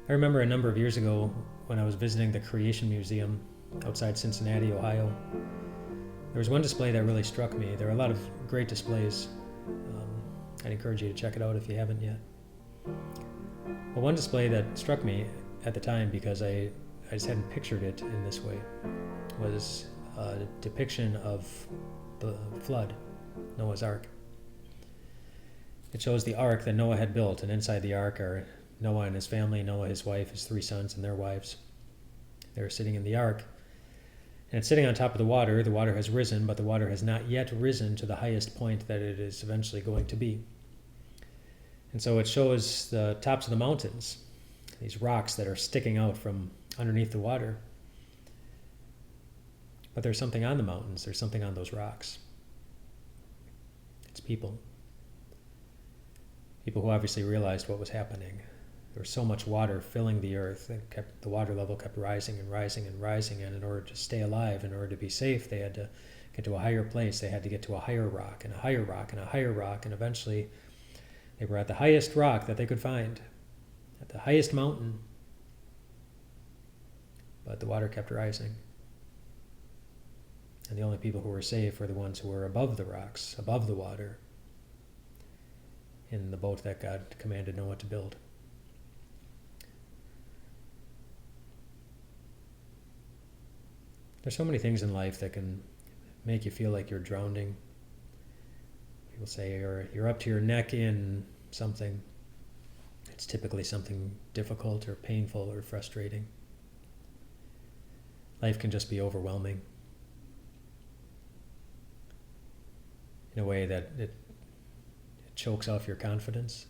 I remember a number of years ago when I was visiting the Creation Museum outside Cincinnati, Ohio. There was one display that really struck me. There are a lot of great displays. I'd encourage you to check it out if you haven't yet. But one display that struck me at the time, because I just hadn't pictured it in this way, was a depiction of the flood, Noah's Ark. It shows the ark that Noah had built, and inside the ark are Noah and his family, Noah, his wife, his 3 sons, and their wives. They're sitting in the ark, and it's sitting on top of the water. The water has risen, but the water has not yet risen to the highest point that it is eventually going to be. And so it shows the tops of the mountains, these rocks that are sticking out from underneath the water. But there's something on the mountains, there's something on those rocks. It's people. People who obviously realized what was happening. There was so much water filling the earth, and the water level kept rising and rising and rising, and in order to stay alive, in order to be safe, they had to get to a higher place. They had to get to a higher rock, and a higher rock, and a higher rock, and eventually they were at the highest rock that they could find, at the highest mountain. But the water kept rising. And the only people who were safe were the ones who were above the rocks, above the water, in the boat that God commanded Noah to build. There's so many things in life that can make you feel like you're drowning. People say you're up to your neck in something. It's typically something difficult or painful or frustrating. Life can just be overwhelming in a way that it chokes off your confidence,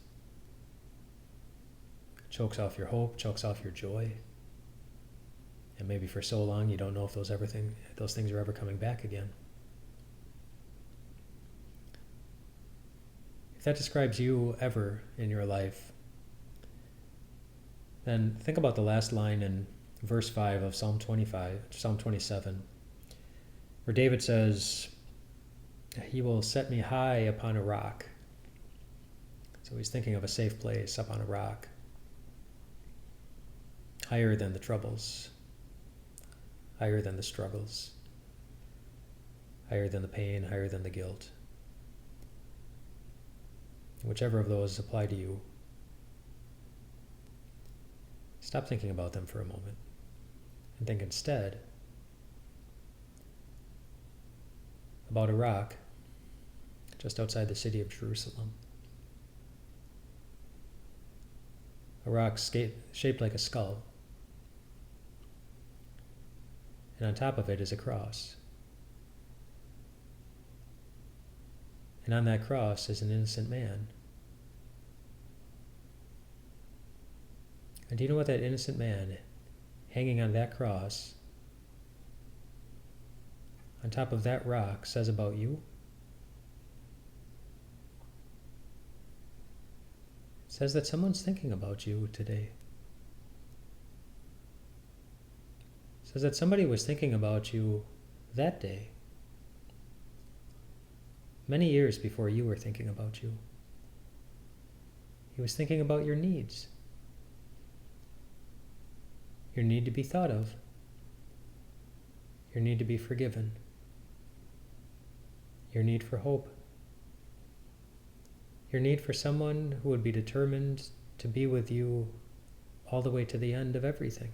chokes off your hope, chokes off your joy. And maybe for so long you don't know if those things are ever coming back again. If that describes you ever in your life, then think about the last line in verse 5 of Psalm 27, where David says, "He will set me high upon a rock." So he's thinking of a safe place up on a rock, higher than the troubles, higher than the struggles, higher than the pain, higher than the guilt. Whichever of those apply to you, stop thinking about them for a moment and think instead about a rock just outside the city of Jerusalem. A rock shaped like a skull. And on top of it is a cross. And on that cross is an innocent man. And do you know what that innocent man hanging on that cross, on top of that rock, says about you? It says that someone's thinking about you today. It says that somebody was thinking about you that day, many years before you were thinking about you. He was thinking about your needs. Your need to be thought of. Your need to be forgiven. Your need for hope. Your need for someone who would be determined to be with you all the way to the end of everything.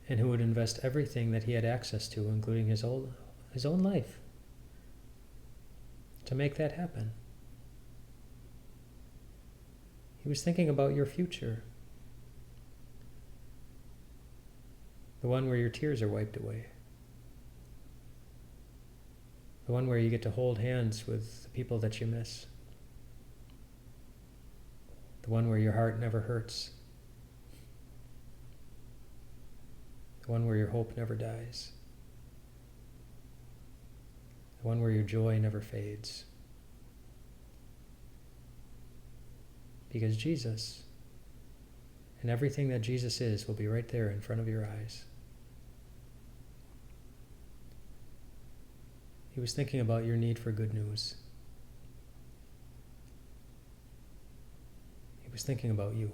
And who would invest everything that he had access to, including his own life, to make that happen. He was thinking about your future. The one where your tears are wiped away. The one where you get to hold hands with the people that you miss. The one where your heart never hurts. The one where your hope never dies. The one where your joy never fades. Because Jesus and everything that Jesus is will be right there in front of your eyes. He was thinking about your need for good news. He He was thinking about you.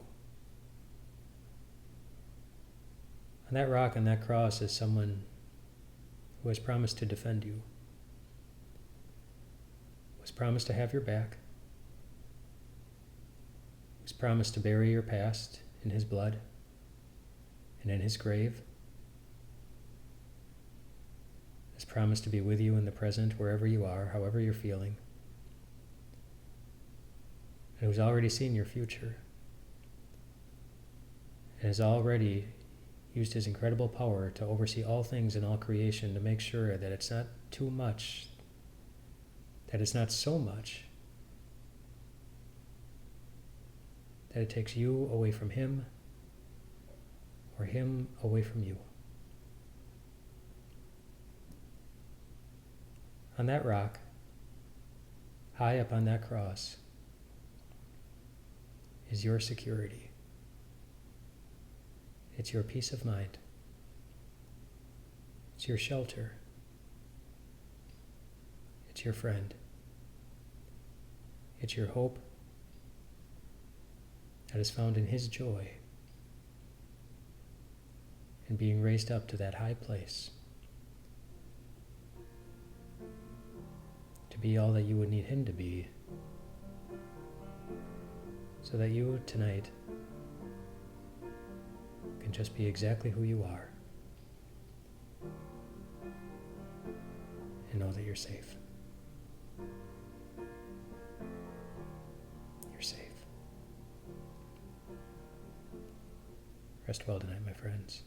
On that rock, on that cross, is someone who has promised to defend you, who has promised to have your back, who has promised to bury your past in his blood and in his grave, has promised to be with you in the present, wherever you are, however you're feeling, and who's already seen your future, and has already used his incredible power to oversee all things in all creation to make sure that it's not too much, that it's not so much, that it takes you away from him or him away from you. On that rock, high up on that cross, is your security. It's your peace of mind. It's your shelter. It's your friend. It's your hope that is found in his joy in being raised up to that high place, to be all that you would need him to be, so that you tonight can just be exactly who you are and know that you're safe. You're safe. Rest well tonight, my friends.